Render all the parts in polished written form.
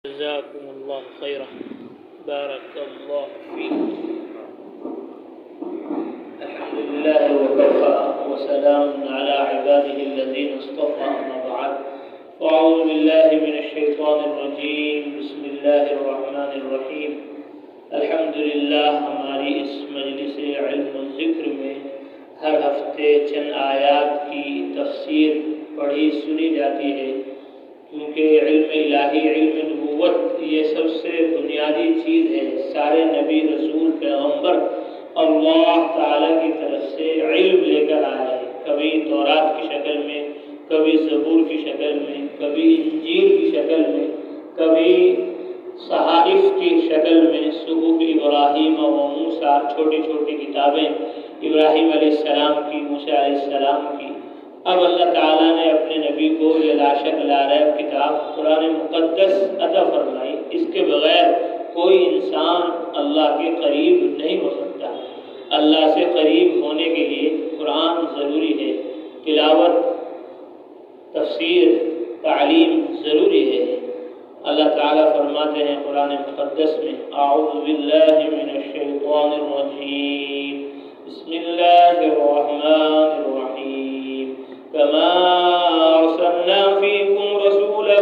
جزاكم الله خيرا بارك الله فيكم. الحمد لله وكفى وسلام على عباده الذين اصطفى، أما بعد فأعوذ بالله من الشيطان الرجيم. بسم الله الرحمن الرحيم. الحمد للہ ہماری اس مجلس علم و ذکر میں ہر ہفتے چند آیات کی تفسیر پڑھی سنی جاتی ہے، کیونکہ علم الہی، علم نبوت یہ سب سے بنیادی چیز ہے. سارے نبی، رسول، پیغمبر اللہ تعالیٰ کی طرف سے علم لے کر آئے ہیں، کبھی تورات کی شکل میں، کبھی زبور کی شکل میں، کبھی انجیل کی شکل میں، کبھی صحائف کی شکل میں، صحف ابراہیم و موسیٰ، چھوٹی چھوٹی کتابیں ابراہیم علیہ السلام کی، موسیٰ علیہ السلام کی. اب اللہ تعالیٰ نے اپنے نبی کو یہ لا شک لا ریب کتاب قرآن مقدس عطا فرمائی. اس کے بغیر کوئی انسان اللہ کے قریب نہیں ہو سکتا. اللہ سے قریب ہونے کے لیے قرآن ضروری ہے، تلاوت، تفسیر، تعلیم ضروری ہے. اللہ تعالیٰ فرماتے ہیں قرآن مقدس میں: اعوذ باللہ من الشیطان الرجیم، بسم اللہ الرحمن الرحیم. كما أرسلنا فيكم رسولا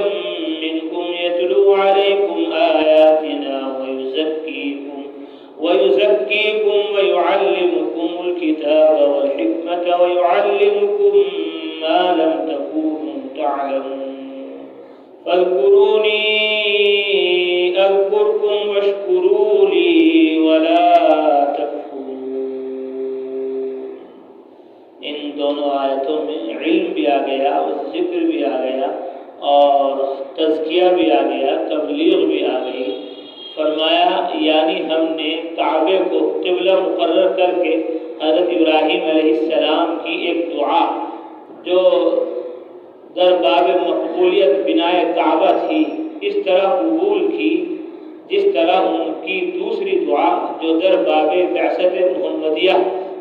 منكم يتلو عليكم آياتنا ويزكيكم ويعلمكم الكتاب والحكمة ويعلمكم ما لم تكونوا تعلمون فاذكروني أذكركم واشكروا لي ولا تكفرون. ان دونوں آیتوں میں علم بھی آ گیا، ذکر بھی آ گیا، اور تزکیہ بھی آ گیا، تبلیغ بھی آ گئی. فرمایا یعنی ہم نے کعبے کو قبلہ مقرر کر کے حضرت ابراہیم علیہ السلام کی ایک دعا جو در باب مقبولیت بنائے کعبہ تھی، اس طرح قبول کی جس طرح ان کی دوسری دعا جو در باب بعثت محمدیہ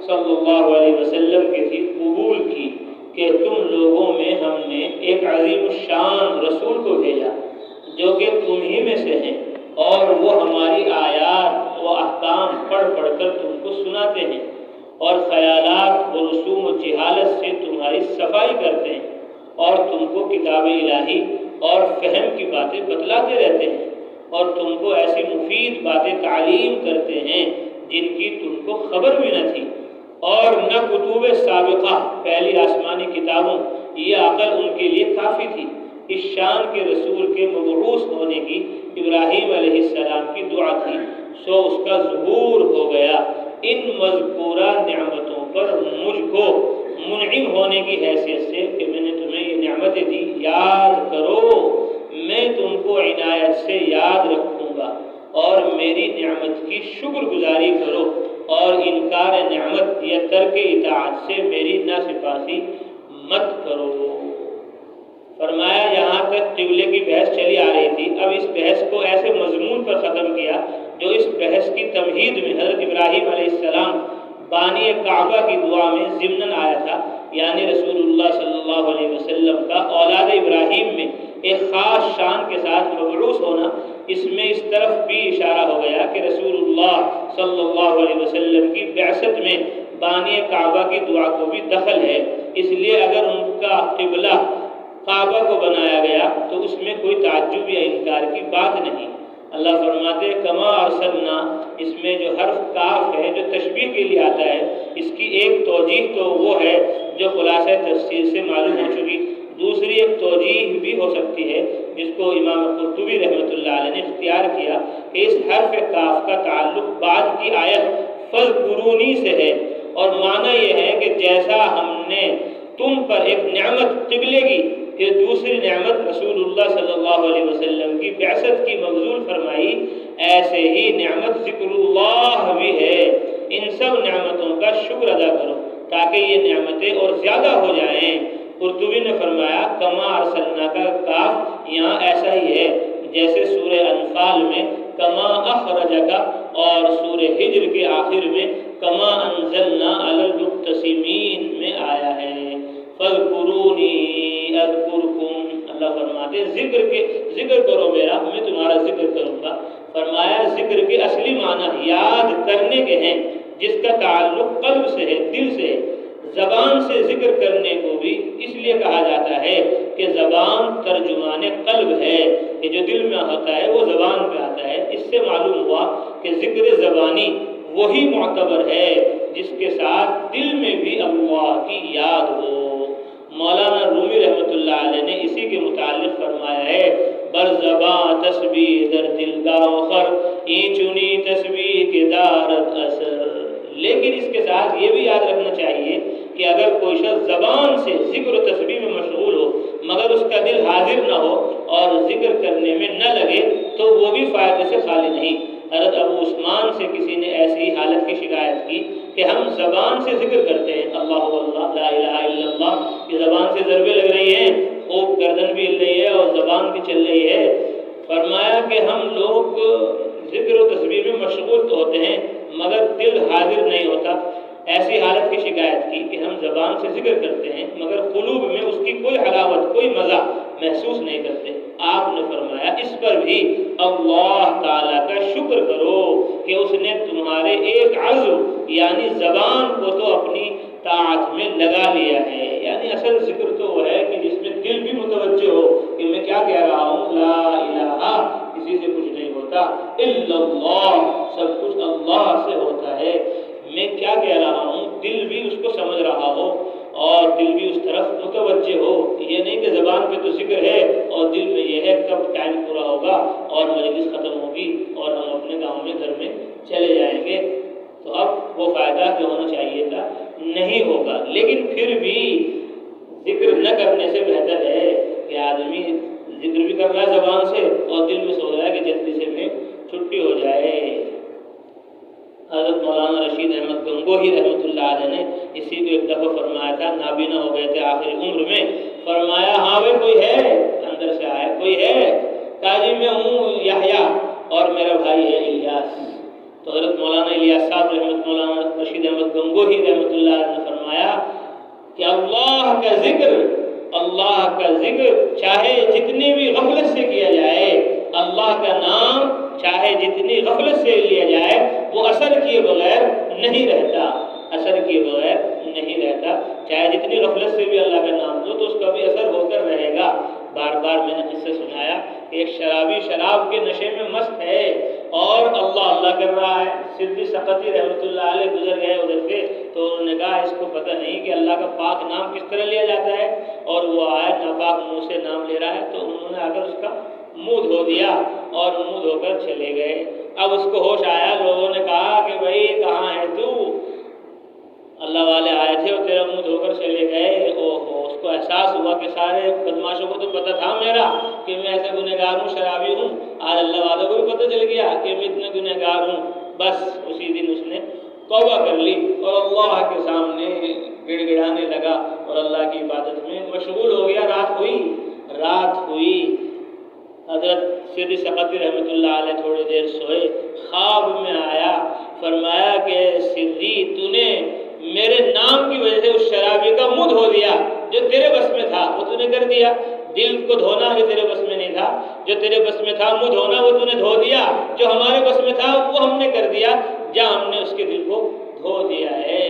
صلی اللہ علیہ وسلم کی تھی قبول کی، کہ تم لوگوں میں ہم نے ایک عظیم الشان رسول کو بھیجا جو کہ تم ہی میں سے ہیں، اور وہ ہماری آیات و احکام پڑھ پڑھ کر تم کو سناتے ہیں، اور خیالات و رسوم و جہالت سے تمہاری صفائی کرتے ہیں، اور تم کو کتاب الہی اور فہم کی باتیں بتلاتے رہتے ہیں، اور تم کو ایسی مفید باتیں تعلیم کرتے ہیں جن کی تم کو خبر بھی نہ تھی، اور نہ کتب سابقہ پہلی آسمانی کتابوں یہ عقل ان کے لیے کافی تھی. اس شان کے رسول کے مبعوث ہونے کی ابراہیم علیہ السلام کی دعا تھی، سو اس کا ظہور ہو گیا. ان مذکورہ نعمتوں پر مجھ کو منعم ہونے کی حیثیت سے کہ میں نے تمہیں یہ نعمتیں دی، یاد کرو، میں تم کو عنایت سے یاد رکھوں گا، اور میری نعمت کی شکر گزاری کرو، اور انکار نعمت یا ترک اطاعت سے میری ناسپاسی مت کرو. فرمایا یہاں تک قبلے کی بحث چلی آ رہی تھی. اب اس بحث کو ایسے مضمون پر ختم کیا جو اس بحث کی تمہید میں حضرت ابراہیم علیہ السلام بانی کعبہ کی دعا میں ضمناً آیا تھا، یعنی رسول اللہ صلی اللہ علیہ وسلم کا اولاد ابراہیم میں ایک خاص شان کے ساتھ مبعوث ہونا. اس میں اس طرف بھی اشارہ ہو گیا کہ رسول اللہ صلی اللہ علیہ وسلم کی بعثت میں بانی کعبہ کی دعا کو بھی دخل ہے. اس لیے اگر ان کا قبلہ کعبہ کو بنایا گیا تو اس میں کوئی تعجب یا انکار کی بات نہیں. اللہ فرماتے کما ارسلنا، اس میں جو حرف کاف ہے جو تشبیہ کے لیے آتا ہے، اس کی ایک توجیہ تو وہ ہے جو خلاصہ تفسیر سے معلوم ہو چکی. دوسری ایک توجیہ بھی ہو سکتی ہے جس کو امام قرطبی رحمۃ اللہ علیہ نے اختیار کیا کہ اس حرف کاف کا تعلق بعد کی آیت فاذکرونی سے ہے، اور معنی یہ ہے کہ جیسا ہم نے تم پر ایک نعمت قبلے کی، پھر دوسری نعمت رسول اللہ صلی اللہ علیہ وسلم کی بعثت کی مبذول فرمائی، ایسے ہی نعمت ذکر اللہ بھی ہے. ان سب نعمتوں کا شکر ادا کرو تاکہ یہ نعمتیں اور زیادہ ہو جائیں. قرطبی نے فرمایا کما ارسلنا کا کاف یہاں ایسا ہی ہے جیسے سورہ انفال میں کما اخرجک اور سورہ ہجر کے آخر میں کما انزلنا علی المقتسمین میں آیا ہے. فاذکرونی اذکرکم، اللہ فرماتے ذکر کرو میرا، میں تمہارا کرنے کے ہیں جس کا تعلق قلب سے ہے، دل سے ہے۔ زبان سے ذکر کرنے کو بھی اس لیے کہا جاتا ہے کہ زبان ترجمان قلب ہے، کہ جو دل میں ہوتا ہے وہ زبان پہ آتا ہے۔ اس سے معلوم ہوا کہ ذکر زبانی وہی معتبر ہے جس کے ساتھ دل میں بھی اللہ کی یاد ہو۔ مولانا رومی رحمۃ اللہ علیہ نے اسی کے متعلق فرمایا ہے، بر زباں تسبیح در دل گاوخر این چنی تسبیح کے دارت اثر۔ لیکن اس کے ساتھ یہ بھی یاد رکھنا چاہیے کہ اگر کوئی شخص زبان سے ذکر و تسبیح میں مشغول ہو مگر اس کا دل حاضر نہ ہو اور ذکر کرنے میں نہ لگے تو وہ بھی فائدے سے خالی نہیں۔ حضرت ابو عثمان سے کسی نے ایسی حالت کی شکایت کی کہ ہم زبان سے ذکر کرتے ہیں، اللہ اللہ لا الہ الا اللہ کی زبان سے ضربیں لگ رہی ہیں، خوب گردن بھی ہل رہی ہے اور زبان بھی چل رہی ہے۔ فرمایا کہ ہم لوگ ذکر و تسبیح میں مشغول تو ہوتے ہیں مگر دل حاضر نہیں ہوتا۔ ایسی حالت کی شکایت کی کہ ہم زبان سے ذکر کرتے ہیں مگر قلوب میں اس کی کوئی حلاوت، کوئی مزہ محسوس نہیں کرتے۔ آپ نے فرمایا اس پر بھی اللہ تعالیٰ کا شکر کرو کہ اس نے تمہارے ایک عضو یعنی زبان کو تو اپنی طاعت میں لگا لیا ہے۔ یعنی اصل ذکر تو وہ ہے کہ جس میں دل بھی متوجہ ہو کہ میں کیا کہہ رہا ہوں، لا الہ، کسی سے کچھ نہیں ہوتا، الا اللہ، سب کچھ اللہ سے ہوتا ہے۔ میں کیا کہہ رہا ہوں، دل بھی اس کو سمجھ رہا ہو اور دل بھی اس طرف متوجہ ہو۔ یہ نہیں کہ زبان پہ تو ذکر ہے اور دل میں یہ ہے کب ٹائم پورا ہوگا اور مجلس ختم ہوگی اور ہم اپنے گاؤں میں گھر میں چلے جائیں گے، تو اب وہ فائدہ جو ہونا چاہیے تھا نہیں ہوگا۔ لیکن پھر بھی ذکر نہ کرنے سے بہتر ہے کہ آدمی ذکر بھی کر رہا ہے زبان سے اور دل میں سوچ رہا ہے کہ جلدی سے میں چھٹی ہو جائے۔ حضرت مولانا رشید احمد گنگوہی رحمۃ اللہ علیہ نے اسی کو ایک دفعہ فرمایا تھا، نابینا ہو گئے تھے آخری عمر میں، فرمایا ہاں بھائی کوئی ہے؟ اندر سے آیا کوئی ہے؟ کہا جی میں ہوں یحییٰ اور میرا بھائی ہے الیاس۔ تو حضرت مولانا الیاس صاحب رحمۃ مولانا رشید احمد گنگوہی رحمۃ اللہ علیہ نے فرمایا کہ اللہ کا ذکر چاہے جتنی بھی غفلت سے کیا جائے، اللہ کا نام چاہے جتنی غفلت سے لیا جائے وہ اثر کیے بغیر نہیں رہتا، اثر کیے بغیر نہیں رہتا۔ چاہے جتنی غفلت سے بھی اللہ کا نام لو تو اس کا بھی اثر ہو کر رہے گا۔ بار بار میں نے قصہ سنایا کہ ایک شرابی شراب کے نشے میں مست ہے اور اللہ اللہ کر رہا ہے۔ سدی سقطی رحمۃ اللہ علیہ گزر گئے ادھر سے، تو انہوں نے کہا اس کو پتہ نہیں کہ اللہ کا پاک نام کس طرح لیا جاتا ہے، اور وہ آیا ناپاک منہ سے نام لے رہا ہے، تو انہوں نے آ کر اس کا منہ دھو دیا اور منہ دھو کر چلے گئے۔ اب اس کو ہوش آیا، لوگوں نے کہا کہ بھائی کہاں ہے تو؟ اللہ والے آئے تھے اور تیرا منہ دھو کر چلے گئے۔ اوہو، اس کو احساس ہوا کہ سارے بدماشوں کو تو پتہ تھا میرا کہ میں ایسا گنہگار ہوں، شرابی ہوں، آج اللہ والوں کو بھی پتہ چل گیا کہ میں اتنا گنہگار ہوں۔ بس اسی دن اس نے توبہ کر لی اور اللہ کے سامنے گڑ گڑانے لگا اور اللہ کی عبادت میں مشغول ہو گیا۔ رات ہوئی حضرت سیدی سقطی رحمۃ اللہ علیہ تھوڑی دیر سوئے، خواب میں آیا، فرمایا کہ سیدی تو نے میرے نام کی وجہ سے اس شرابی کا منہ دھو دیا، جو تیرے بس میں تھا وہ تو نے کر دیا۔ دل کو دھونا جو تیرے بس میں نہیں تھا، جو تیرے بس میں تھا منہ دھونا وہ تو نے دھو دیا، جو ہمارے بس میں تھا وہ ہم نے کر دیا۔ جا ہم نے اس کے دل کو دھو دیا ہے،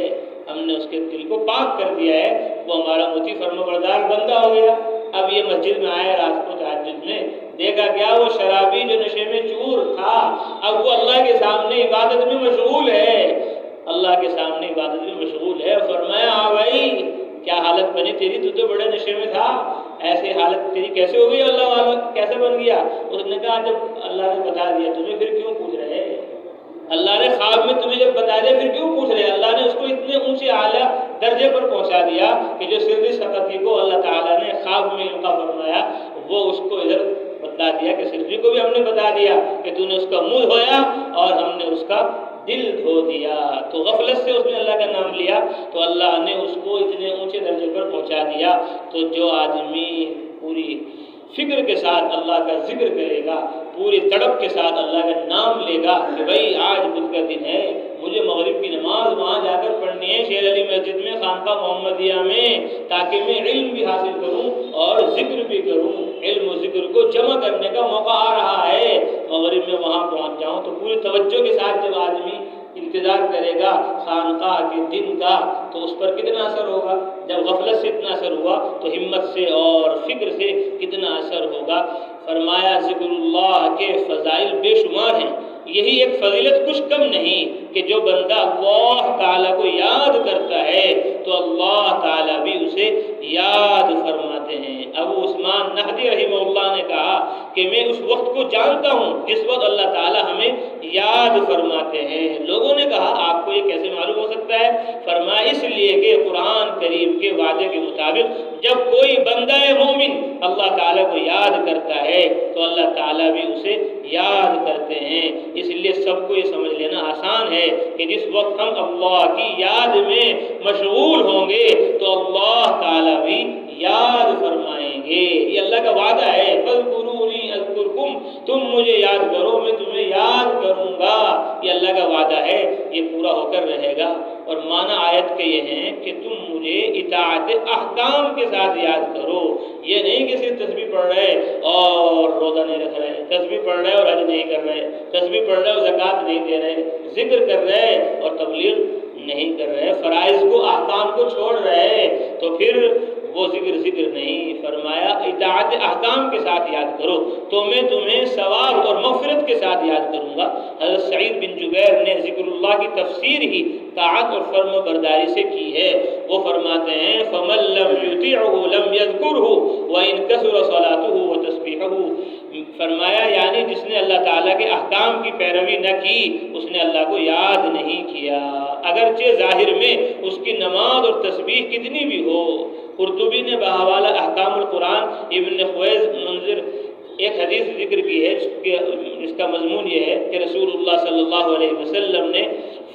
ہم نے اس کے دل کو پاک کر دیا ہے، وہ ہمارا مطیع فرما بردار بندہ ہو گیا۔ اب یہ مسجد میں آئے رات کو تہجد میں، دیکھا کیا وہ شرابی جو نشے میں چور تھا اب وہ اللہ کے سامنے عبادت میں مشغول ہے، اللہ کے سامنے عبادت میں مشغول ہے۔ فرمایا ہاں بھائی کیا حالت بنی تیری، تو بڑے نشے میں تھا، ایسی حالت تیری کیسے ہو گئی، اللہ والا کیسے بن گیا؟ اس نے کہا جب اللہ نے بتا دیا تمہیں پھر کیوں پوچھ رہے؟ اللہ نے خواب میں تمہیں جب بتا دیا پھر کیوں پوچھ رہے؟ اللہ نے اس کو اتنے اونچے اعلیٰ درجے پر پہنچا دیا کہ جو سری سقطی کو اللہ تعالیٰ نے خواب میں القا فرمایا وہ اس کو ادھر بتلا دیا کہ سری کو بھی ہم نے بتا دیا کہ تو نے اس کا منہ دھویا اور ہم نے اس کا دل دھو دیا۔ تو غفلت سے اس نے اللہ کا نام لیا تو اللہ نے اس کو اتنے اونچے درجے پر پہنچا دیا۔ تو جو آدمی پوری فکر کے ساتھ اللہ کا ذکر کرے گا، پوری تڑپ کے ساتھ اللہ کا نام لے گا کہ بھائی آج بدھ کا دن ہے، مجھے مغرب کی نماز وہاں جا کر پڑھنی ہے شیر علی مسجد میں خانقاہ محمدیہ میں، تاکہ میں علم بھی حاصل کروں اور ذکر بھی کروں، علم و ذکر کو جمع کرنے کا موقع آ رہا ہے، مغرب میں وہاں پہنچ جاؤں۔ تو پوری توجہ کے ساتھ جب آدمی انتظار کرے گا خانقاہ کے دن کا تو اس پر کتنا اثر ہوگا، جب غفلت سے اتنا اثر ہوا تو ہمت سے اور فکر سے کتنا اثر ہوگا۔ فرمایا ذکر اللہ کے فضائل بے شمار ہیں، یہی ایک فضیلت کچھ کم نہیں کہ جو بندہ اللہ تعالیٰ کو یاد کرتا ہے تو اللہ تعالیٰ بھی اسے یاد فرماتے ہیں۔ ابو عثمان نہدی رحمہ اللہ نے کہا کہ میں اس وقت کو جانتا ہوں جس وقت اللہ تعالیٰ ہمیں یاد فرماتے ہیں۔ لوگوں نے کہا آپ کو یہ کیسے معلوم ہو سکتا ہے؟ فرمایا اس لیے کہ قرآن کریم کے وعدے کے مطابق جب کوئی بندہ مومن اللہ تعالیٰ کو یاد کرتا ہے تو اللہ تعالیٰ بھی اسے یاد کرتے ہیں۔ اس لیے سب کو یہ سمجھ لینا آسان ہے کہ جس وقت ہم اللہ کی یاد میں مشغول ہوں گے تو اللہ تعالیٰ بھی یاد فرمائیں گے۔ یہ اللہ کا وعدہ ہے، فَاذْكُرُونِي أَذْكُرْكُمْ، تم مجھے یاد کرو میں تمہیں یاد کروں گا۔ یہ اللہ کا وعدہ ہے، یہ پورا ہو کر رہے گا۔ اور معنی آیت کے یہ ہیں کہ تم مجھے اطاعت احکام کے ساتھ یاد کرو۔ یہ نہیں کہ صرف تسبیح پڑھ رہے اور روزہ نہیں رکھ رہے، تسبیح پڑھ رہے اور حج نہیں کر رہے، تسبیح پڑھ رہے اور زکوٰۃ نہیں دے رہے، ذکر کر رہے اور تبلیغ نہیں کر رہے، فرائض کو احکام کو چھوڑ رہے تو پھر وہ ذکر نہیں۔ فرمایا اطاعت احکام کے ساتھ یاد کرو تو میں تمہیں ثواب اور مغفرت کے ساتھ یاد کروں گا۔ حضرت سعید بن جبیر نے ذکر اللہ کی تفسیر ہی طاعت اور فرم برداری سے کی ہے۔ وہ فرماتے ہیں فَمَن لَّمْ يُطِعْهُ لَمْ يَذْكُرْهُ وَإِن كَثُرَ صَلَاتُهُ وَتَسْبِيحُهُ، فرمایا یعنی جس نے اللہ تعالیٰ کے احکام کی پیروی نہ کی اس نے اللہ کو یاد نہیں کیا، اگرچہ ظاہر میں اس کی نماز اور تسبیح کتنی بھی ہو۔ قرطبی نے بحوالہ احکام القرآن ابن خویز منذر ایک حدیث ذکر کی ہے جس کا مضمون یہ ہے کہ رسول اللہ صلی اللہ علیہ وسلم نے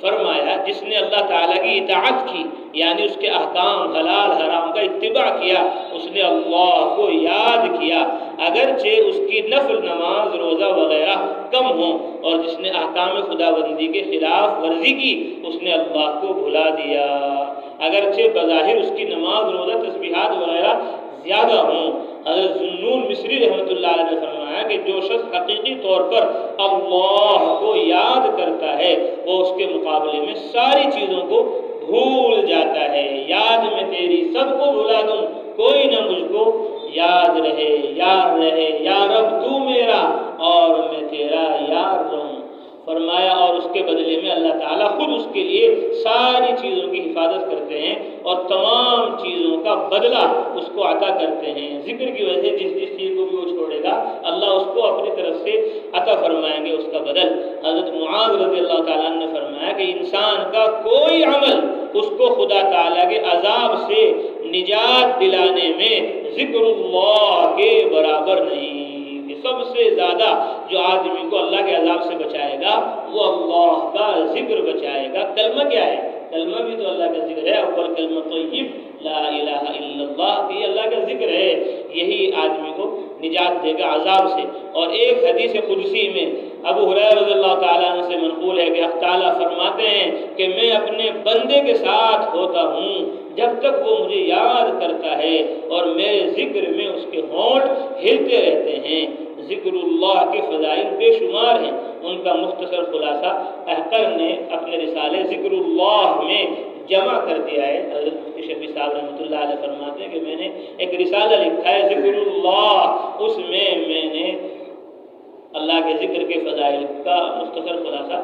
فرمایا جس نے اللہ تعالیٰ کی اطاعت کی یعنی اس کے احکام حلال حرام کا اتباع کیا اس نے اللہ کو یاد کیا، اگرچہ اس کی نفل نماز روزہ وغیرہ کم ہوں، اور جس نے احکام خداوندی کے خلاف ورزی کی اس نے اللہ کو بھلا دیا، اگرچہ بظاہر اس کی نماز روزہ تسبیحات وغیرہ زیادہ ہوں۔ حضرت ذوالنون مصری رحمۃ اللہ علیہ نے فرمایا کہ جو شخص حقیقی طور پر اللہ کو یاد کرتا ہے وہ اس کے مقابلے میں ساری چیزوں کو بھول جاتا ہے۔ یاد میں تیری سب کو بھلا دوں، کوئی نہ مجھ کو یاد رہے، یار رہے، یا رب تو میرا اور میں تیرا یار رہوں۔ فرمایا اور اس کے بدلے میں اللہ تعالیٰ خود اس کے لیے ساری چیزوں کی حفاظت کرتے ہیں اور تمام چیزوں کا بدلہ اس کو عطا کرتے ہیں۔ ذکر کی وجہ سے جس چیز کو بھی وہ چھوڑے گا اللہ اس کو اپنی طرف سے عطا فرمائیں گے اس کا بدل۔ حضرت معاذ رضی اللہ تعالیٰ عنہ نے فرمایا کہ انسان کا کوئی عمل اس کو خدا تعالیٰ کے عذاب سے نجات دلانے میں ذکر اللہ کے برابر نہیں۔ سب سے زیادہ جو آدمی کو اللہ کے عذاب سے بچائے گا وہ اللہ کا ذکر بچائے گا۔ کلمہ کیا ہے؟ کلمہ بھی تو اللہ کا ذکر ہے، اول کلمہ طیب لا الہ الا اللہ، یہ اللہ کا ذکر ہے، یہی آدمی کو نجات دے گا عذاب سے۔ اور ایک حدیث قدسی میں ابو ہریرہ رضی اللہ تعالیٰ عنہ سے منقول ہے کہ اللہ تعالیٰ فرماتے ہیں کہ میں اپنے بندے کے ساتھ ہوتا ہوں جب تک وہ مجھے یاد کرتا ہے اور میرے ذکر میں اس کے ہونٹ ہلتے رہتے ہیں۔ ذکر اللہ کے فضائل بے شمار ہیں، ان کا مختصر خلاصہ احقر نے اپنے رسالے ذکر اللہ میں جمع کر دیا ہے۔ حضرت مفتی شفیع صاحب رحمۃ اللہ علیہ فرماتے ہیں کہ میں نے ایک رسالہ لکھا ہے ذکر اللہ، اس میں میں نے اللہ کے ذکر کے فضائل کا مختصر خلاصہ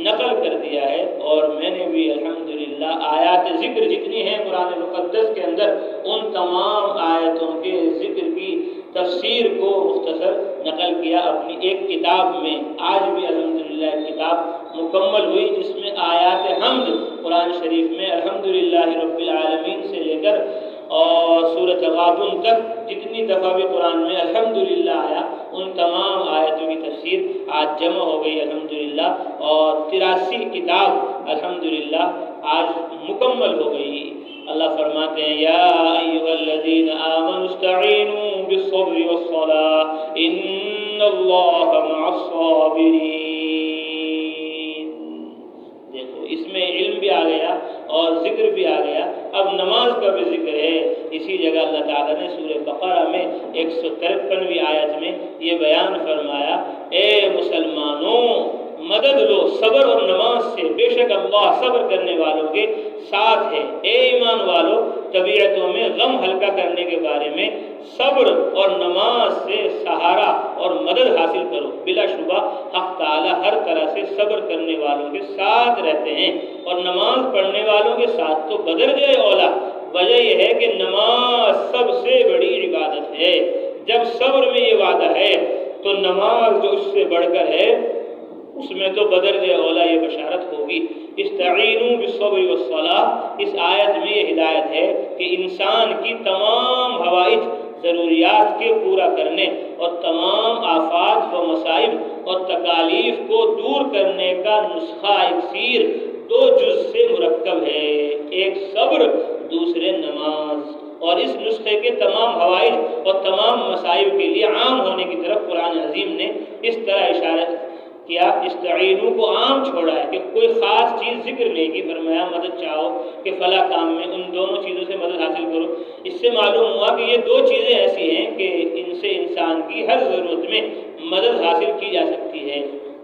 نقل کر دیا ہے، اور میں نے بھی الحمدللہ آیات ذکر جتنی ہیں قرآن مقدس کے اندر ان تمام آیتوں کے ذکر کی تفسیر کو مختصر نقل کیا اپنی ایک کتاب میں۔ آج بھی الحمدللہ ایک کتاب مکمل ہوئی جس میں آیات حمد قرآن شریف میں الحمدللہ رب العالمین سے لے کر اور سورۃ غابن تک جتنی دفعہ بھی قرآن میں الحمدللہ آیا ان تمام آیتوں کی تفسیر آج جمع ہو گئی الحمدللہ، اور 83 کتاب الحمدللہ آج مکمل ہو گئی۔ اللہ فرماتے ہیں یا ایھا الذین آمنوا استعینوا بالصبر والصلاۃ ان اللہ مع الصابرین۔ دیکھو اس میں علم بھی آ گیا اور ذکر بھی آ گیا، اب نماز کا بھی ذکر ہے۔ اسی جگہ اللہ تعالیٰ نے سورہ بقرہ میں 153ویں آیت میں یہ بیان فرمایا اے مسلمانوں مدد لو صبر اور نماز سے، بے شک اللہ صبر کرنے والوں کے ساتھ ہے۔ اے ایمان والو، طبیعتوں میں غم ہلکا کرنے کے بارے میں صبر اور نماز سے سہارا اور مدد حاصل کرو۔ بلا شبہ حق تعالی ہر طرح سے صبر کرنے والوں کے ساتھ رہتے ہیں، اور نماز پڑھنے والوں کے ساتھ تو بدرجہ اولا۔ وجہ یہ ہے کہ نماز سب سے بڑی عبادت ہے۔ جب صبر میں یہ وعدہ ہے تو نماز جو اس سے بڑھ کر ہے اس میں تو بدرجہ اولا یہ بشارت ہوگی۔ استعینوا بالصبر والصلاۃ، اس آیت میں یہ ہدایت ہے کہ انسان کی تمام حوائج ضروریات کے پورا کرنے اور تمام آفات و مصائب اور تکالیف کو دور کرنے کا نسخہ اکسیر دو جز سے مرکب ہے، ایک صبر دوسرے نماز۔ اور اس نسخے کے تمام حوائج اور تمام مصائب کے لیے عام ہونے کی طرف قرآن عظیم نے اس طرح اشارہ کیا، استعینوا کو عام چھوڑا ہے کہ کوئی خاص چیز ذکر نہیں کی، فرمایا مدد چاہو کہ فلاں کام میں ان دونوں چیزوں سے مدد حاصل کرو۔ اس سے معلوم ہوا کہ یہ دو چیزیں ایسی ہیں کہ ان سے انسان کی ہر ضرورت میں مدد حاصل کی جا سکتی ہے۔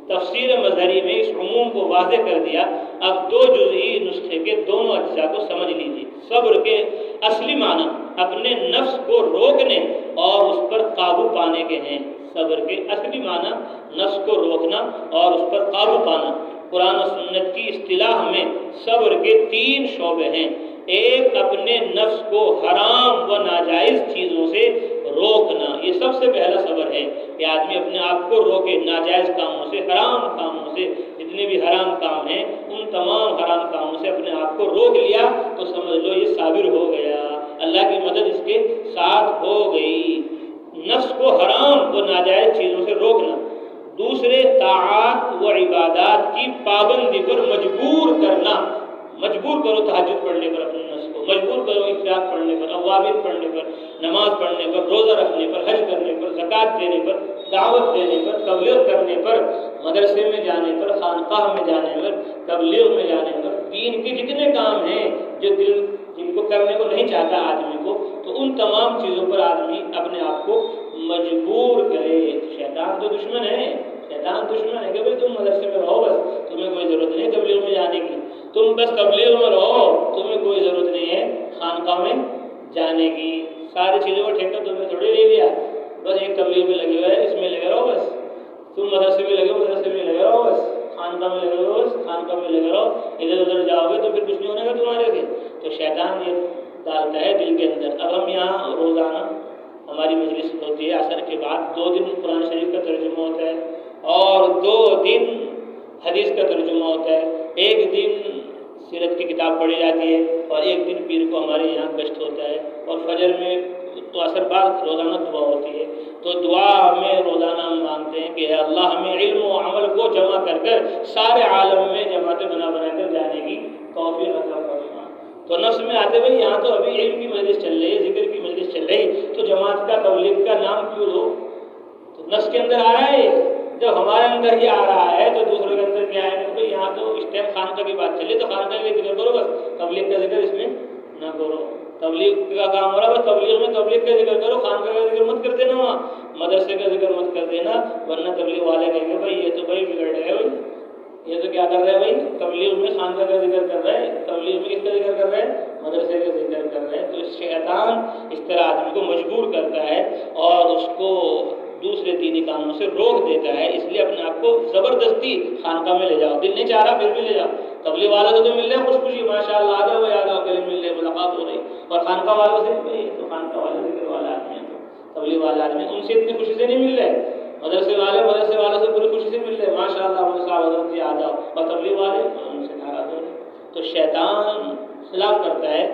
تفسیر مظہری میں اس عموم کو واضح کر دیا۔ اب دو جزئی نسخے کے دونوں اجزاء کو سمجھ لیجیے۔ صبر کے اصلی معنی اپنے نفس کو روکنے اور اس پر قابو پانے کے ہیں۔ صبر کے اصلی معنی نفس کو روکنا اور اس پر قابو پانا۔ قرآن و سنت کی اصطلاح میں صبر کے تین شعبے ہیں۔ ایک اپنے نفس کو حرام و ناجائز چیزوں سے روکنا، یہ سب سے پہلا صبر ہے کہ آدمی اپنے آپ کو روکے ناجائز کاموں سے، حرام کاموں سے۔ جتنے بھی حرام کام ہیں ان تمام حرام کاموں سے اپنے آپ کو روک لیا تو سمجھ لو یہ صابر ہو گیا، اللہ کی مدد اس کے ساتھ ہو گئی۔ نفس کو حرام و ناجائز چیزوں سے روکنا۔ دوسرے، طاعات و عبادات کی پابندی پر مجبور کرنا۔ مجبور کرو تہجد پڑھنے پر اپنے نفس کو، مجبور کرو افطار پڑھنے پر، اوابین پڑھنے پر، نماز پڑھنے پر، روزہ رکھنے پر، حج کرنے پر، زکوٰۃ دینے پر، دعوت دینے پر، تبلیغ کرنے پر، مدرسے میں جانے پر، خانقاہ میں جانے پر، تبلیغ میں جانے پر، دین کے جتنے کام ہیں جو دل جن کو کرنے کو نہیں چاہتا آدمی کو، تو ان تمام چیزوں پر آدمی اپنے آپ کو مجبور کرے۔ شیطان تو دشمن ہے، شیطان دشمن ہے کہ بھائی تم مدرسے میں رہو، بس تمہیں کوئی ضرورت نہیں تبلیغ میں جانے کی، تم بس تبلیغ میں رہو، تمہیں کوئی ضرورت نہیں ہے خانقاہ میں جانے کی۔ ساری چیزوں کا ٹھیکہ تمہیں تھوڑی لے لیا، بس ایک تبلیغ میں لگے ہوئے ہیں، اس میں لگے رہو بس، تم مدرسے میں لگے ہو مدرسے میں لگے رہو بس، خانقاہ میں لگے رہو بس خانقاہ میں لگے رہو، ادھر ادھر جاؤ گے تو پھر کچھ نہیں ہونے گا تمہارے سے۔ تو شیطان یہ ڈالتا ہے دل کے اندر۔ اب ہم یہاں روزانہ ہماری مجلس ہوتی ہے، عصر کے بعد 2 دن قرآن شریف کا ترجمہ ہوتا ہے اور 2 دن حدیث کا ترجمہ ہوتا ہے، ایک دن سیرت کی کتاب پڑھی جاتی ہے اور ایک دن پیر کو ہمارے یہاں گشت ہوتا ہے، اور فجر میں تو عصر بعد روزانہ دعا ہوتی ہے۔ تو دعا میں روزانہ ہم مانگتے ہیں کہ اے اللہ ہمیں علم و عمل کو جمع کر کر سارے عالم میں جماعتیں بنا کر جانے کی توفیق عطا فرما۔ تو نفس میں آتے ہوئے یہاں تو ابھی علم کی مجلس چل رہی ہے، ذکر کی مجلس چل رہی، تو جماعت کا تبلیغ کا نام کیوں لو؟ تو نفس کے اندر آ رہا ہے، جب ہمارے اندر ہی آ رہا ہے تو دوسرے کے اندر کیا ہے کہ یہاں تو اس ٹائم خانقاہ کی بات چل رہی ہے تو خانقاہ کا ذکر کرو، بس تبلیغ کا ذکر اس میں نہ کرو۔ تبلیغ کا کام ہو رہا ہے بس تبلیغ میں تبلیغ کا ذکر کرو، خانقاہ کا ذکر مت کر دینا، وہاں مدرسے کا ذکر مت کر دینا، ورنہ تبلیغ والے کہیں گے بھائی یہ تو بھائی بگڑ گئے، بھائی یہ تو کیا کر رہے ہیں بھائی، تبلیغ میں خانقاہ کا ذکر کر رہے ہیں، تبلیغ میں کس کا ذکر کر رہے ہیں، مدرسے کا ذکر کر رہے ہیں۔ تو شیطان اس طرح آدمی کو مجبور کرتا ہے اور اس کو دوسرے دینی کاموں سے روک دیتا ہے، اس لیے اپنے آپ کو زبردستی خانقاہ میں لے جاؤ، دل نہیں چاہ رہا پھر بھی لے جاؤ۔ تبلیغ والوں سے تو مل رہے خوش خوشی، ماشاء اللہ آ جاؤ بھائی، آ جاؤ اکیلے مل رہے، ملاقات ہو رہی، اور خانقاہ والوں سے بھائی تو خانقاہ والے ذکر والے آدمی ہیں، تو تبلیغ والے آدمی ان سے اتنی خوشی سے نہیں مل رہے، مدرسے والوں سے پوری خوشی سے مل رہے، ماشاء اللہ صاحب حضرت جی آ جاؤ، اور تبلیغ والے ان سے ناراض ہو رہے۔ تو شیطان خلاف کرتا ہے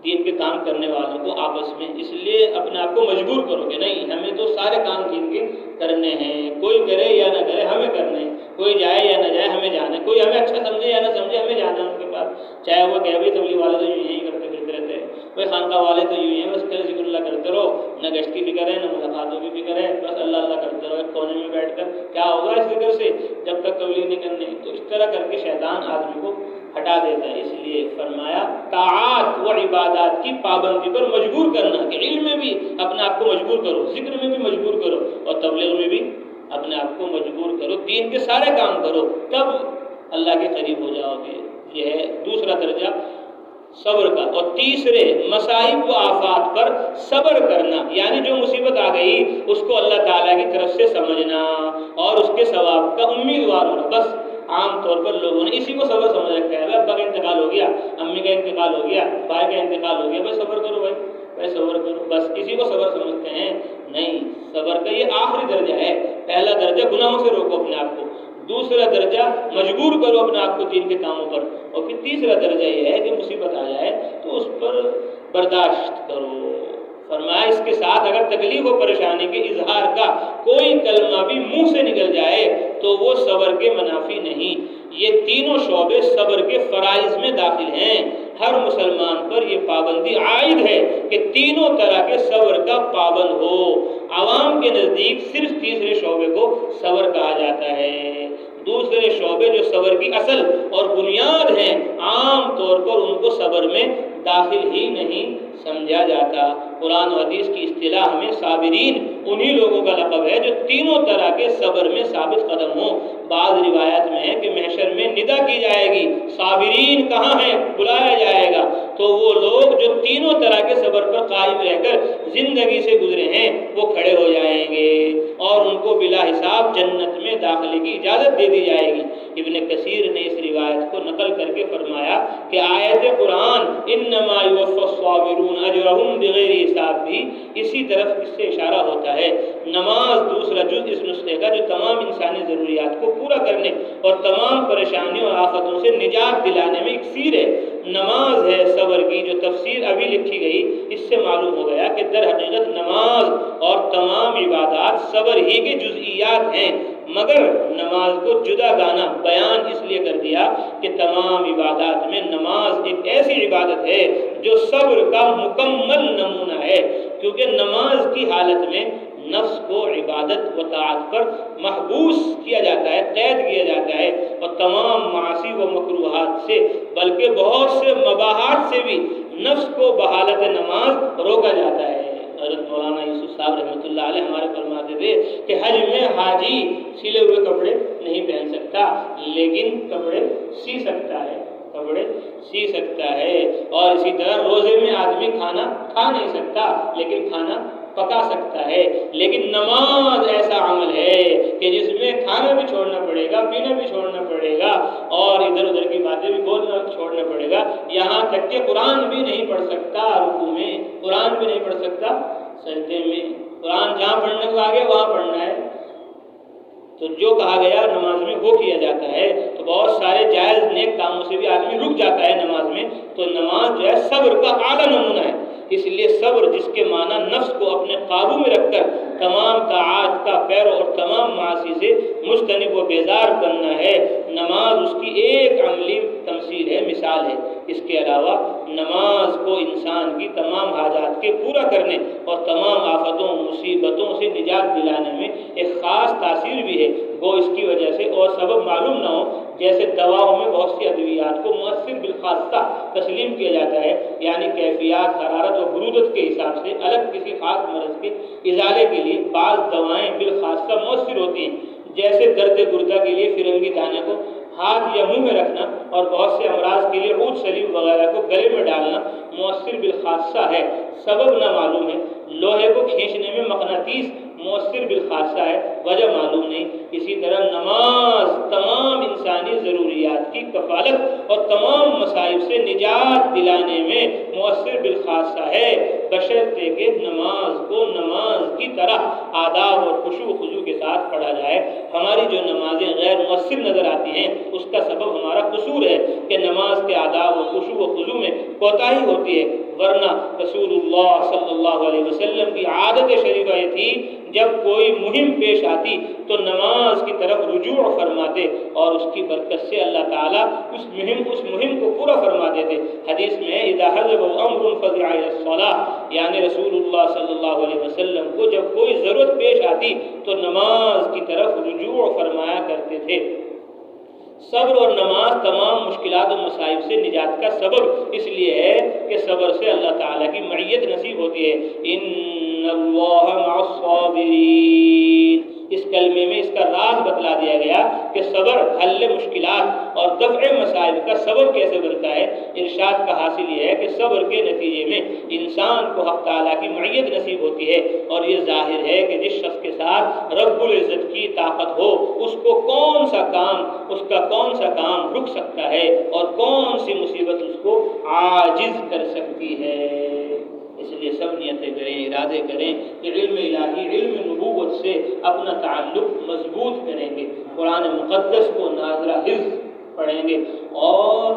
دین کے کام کرنے والوں کو آپس میں، اس لیے اپنے آپ کو مجبور کرو کہ نہیں ہمیں تو سارے کام دین کے کرنے ہیں، کوئی کرے یا نہ کرے ہمیں کرنے ہیں، کوئی جائے یا نہ جائے ہمیں جانا ہے، کوئی ہمیں اچھا سمجھے یا نہ سمجھے ہمیں جانا ہے ان کے پاس، چاہے وہ کہے بھائی تبلیغ والے تو یوں ہی کرتے پھرتے رہتے ہیں، بھائی خانقاہ والے تو یوں ہی ہیں، بس پھر ذکر اللہ کرتے رہو، نہ گشت کی فکر ہے نہ ملاقاتوں کی فکر ہے، بس اللہ اللہ کرتے رہو ایک کونے میں بیٹھ کر، کیا ہوگا اس فکر سے جب تک تبلیغ نہیں کرنی۔ تو اس طرح کر کے شیطان آدمی کو ہٹا دیتا ہے، اس لیے فرمایا طاعات و عبادات کی پابندی پر مجبور کرنا، کہ علم میں بھی اپنے آپ کو مجبور کرو، ذکر میں بھی مجبور کرو اور تبلیغ میں بھی اپنے آپ کو مجبور کرو، دین کے سارے کام کرو، تب اللہ کے قریب ہو جاؤ گے۔ یہ ہے دوسرا درجہ صبر کا۔ اور تیسرے، مصائب و آفات پر صبر کرنا، یعنی جو مصیبت آ گئی اس کو اللہ تعالیٰ کی طرف سے سمجھنا اور اس کے ثواب کا امیدوار ہونا۔ بس عام طور پر لوگوں نے اسی کو صبر سمجھ رکھا ہے۔ ابا کا انتقال ہو گیا، امی کا انتقال ہو گیا، بھائی کا انتقال ہو گیا، بھائی صبر کرو، بھائی صبر کرو، بس اسی کو صبر سمجھتے ہیں۔ نہیں، صبر کا یہ آخری درجہ ہے۔ پہلا درجہ گناہوں سے روکو اپنے آپ کو، دوسرا درجہ مجبور کرو اپنے آپ کو دین کے کاموں پر، اور پھر تیسرا درجہ یہ ہے کہ مصیبت آ جائے تو اس پر برداشت کرو۔ فرمایا اس کے ساتھ اگر تکلیف و پریشانی کے اظہار کا کوئی کلمہ بھی منہ سے نکل جائے تو وہ صبر کے منافی نہیں۔ یہ تینوں شعبے صبر کے فرائض میں داخل ہیں۔ ہر مسلمان پر یہ پابندی عائد ہے کہ تینوں طرح کے صبر کا پابند ہو۔ عوام کے نزدیک صرف تیسرے شعبے کو صبر کہا جاتا ہے۔ دوسرے شعبے جو صبر کی اصل اور بنیاد ہیں، عام طور پر ان کو صبر میں داخل ہی نہیں سمجھا جاتا۔ قرآن و حدیث کی اصطلاح میں صابرین انہی لوگوں کا لقب ہے جو تینوں طرح کے صبر میں ثابت قدم ہوں۔ بعض روایات میں ہے کہ محشر میں ندا کی جائے گی، صابرین کہاں ہیں، بلایا جائے گا، تو وہ لوگ جو تینوں طرح کے صبر پر قائم رہ کر زندگی سے گزرے ہیں وہ کھڑے ہو جائیں گے اور ان کو بلا حساب جنت میں داخلے کی اجازت دے دی جائے گی۔ ابن کثیر نے اس روایت کو نقل کر کے فرمایا کہ آیت قرآن انما یوفی الصابرون اجرہم بغیر حساب بھی اسی طرف اس سے اشارہ ہوتا ہے۔ نماز دوسرا جز اس نسخے کا جو تمام انسانی ضروریات کو پورا کرنے اور تمام پریشانیوں اور آفتوں سے نجات دلانے میں اکسیر ہے۔ نماز ہے صبر کی، جو تفسیر ابھی لکھی گئی اس سے معلوم ہو گیا کہ در حقیقت نماز اور تمام عبادات صبر ہی کے جزئیات ہیں، مگر نماز کو جدا گانا بیان اس لیے کر دیا کہ تمام عبادات میں نماز ایک ایسی عبادت ہے جو صبر کا مکمل نمونہ ہے، کیونکہ نماز کی حالت میں نفس کو عبادت و طاعت پر محبوس کیا جاتا ہے، قید کیا جاتا ہے، اور تمام معاصی و مکروہات سے بلکہ بہت سے مباحات سے بھی نفس کو بحالت نماز روکا جاتا ہے۔ حضرت مولانا یوسف صاحب رحمۃ اللہ علیہ ہمارے فرماتے تھے کہ حج میں حاجی سلے ہوئے کپڑے نہیں پہن سکتا لیکن کپڑے سی سکتا ہے، کپڑے سی سکتا ہے، اور اسی طرح روزے میں آدمی کھانا کھا نہیں سکتا لیکن کھانا پکا سکتا ہے۔ لیکن نماز ایسا عمل ہے کہ جس میں کھانا بھی چھوڑنا پڑے گا، پینا بھی چھوڑنا پڑے گا، اور ادھر ادھر کی باتیں بھی بولنا چھوڑنا پڑے گا، یہاں تک کہ قرآن بھی نہیں پڑھ سکتا رکوع میں، قرآن بھی نہیں پڑھ سکتا سجدے میں، قرآن جہاں پڑھنے کو آگے وہاں پڑھنا ہے۔ تو جو کہا گیا نماز میں وہ کیا جاتا ہے، تو بہت سارے جائز نیک کاموں سے بھی آدمی رک جاتا ہے نماز میں۔ تو نماز جو ہے صبر کا اعلیٰ نمونہ ہے، اس لیے صبر جس کے معنی نفس کو اپنے قابو میں رکھ کر تمام طاعات کا پیرو اور تمام معاصی سے مجتنب و بیزار بننا ہے، نماز اس کی ایک عملی تمثیل ہے، مثال ہے۔ اس کے علاوہ نماز کو انسان کی تمام حاجات کے پورا کرنے اور تمام آفتوں مصیبتوں سے نجات دلانے میں ایک خاص تاثیر بھی ہے، وہ اس کی وجہ سے اور سبب معلوم نہ ہو، جیسے دواؤں میں بہت سی ادویات کو مؤثر بالخاصہ تسلیم کیا جاتا ہے، یعنی کیفیات، حرارت اور برودت کے حساب سے الگ کسی خاص مرض کے ازالے کے لیے بعض دوائیں بالخاصہ مؤثر ہوتی ہیں، جیسے درد گردہ کے لیے فرنگی دانے کو ہاتھ یا منہ میں رکھنا، اور بہت سے امراض کے لیے عود سلیب وغیرہ کو گلے میں ڈالنا مؤثر بالخاصہ ہے۔ سبب نہ معلوم ہے، لوہے کو کھینچنے میں مقناطیس مؤثر بالخاصہ ہے، وجہ معلوم نہیں۔ اسی طرح نماز تمام انسانی ضروریات کی کفالت اور تمام مصائب سے نجات دلانے میں مؤثر بالخاصہ ہے، بشرطے کہ نماز کو نماز کی طرح آداب اور خشوع و خضوع کے ساتھ پڑھا جائے۔ ہماری جو نمازیں غیر مؤثر نظر آتی ہیں اس کا سبب ہمارا قصور ہے کہ نماز کے آداب و خشوع و خضوع میں کوتاہی ہوتی ہے، ورنہ رسول اللہ صلی اللہ علیہ وسلم کی عادت شریفہ یہ تھی جب کوئی مہم پیش آتی تو نماز کی طرف رجوع فرماتے اور اس کی برکت سے اللہ تعالیٰ اس مہم کو پورا فرماتے تھے۔ حدیث میں اذا حضب امر فزع الى الصلاۃ، یعنی رسول اللہ صلی اللہ علیہ وسلم کو جب کوئی ضرورت پیش آتی تو نماز کی طرف رجوع فرمایا کرتے تھے۔ صبر اور نماز تمام مشکلات و مصائب سے نجات کا سبب اس لیے ہے کہ صبر سے اللہ تعالیٰ کی معیت نصیب ہوتی ہے۔ ان اللہ مع الصابرین، اس کلمے میں اس کا راز بتلا دیا گیا کہ صبر حل مشکلات اور دفع مسائل کا سبب کیسے بنتا ہے۔ ارشاد کا حاصل یہ ہے کہ صبر کے نتیجے میں انسان کو حق تعالیٰ کی معیت نصیب ہوتی ہے، اور یہ ظاہر ہے کہ جس شخص کے ساتھ رب العزت کی طاقت ہو اس کو کون سا کام رک سکتا ہے اور کون سی مصیبت اس کو عاجز کر سکتی ہے۔ اس لیے سب نیتیں کریں، ارادے کریں کہ علم الہی، علم نبوت سے اپنا تعلق مضبوط کریں گے، قرآن مقدس کو ناظرہ حفظ پڑھیں گے اور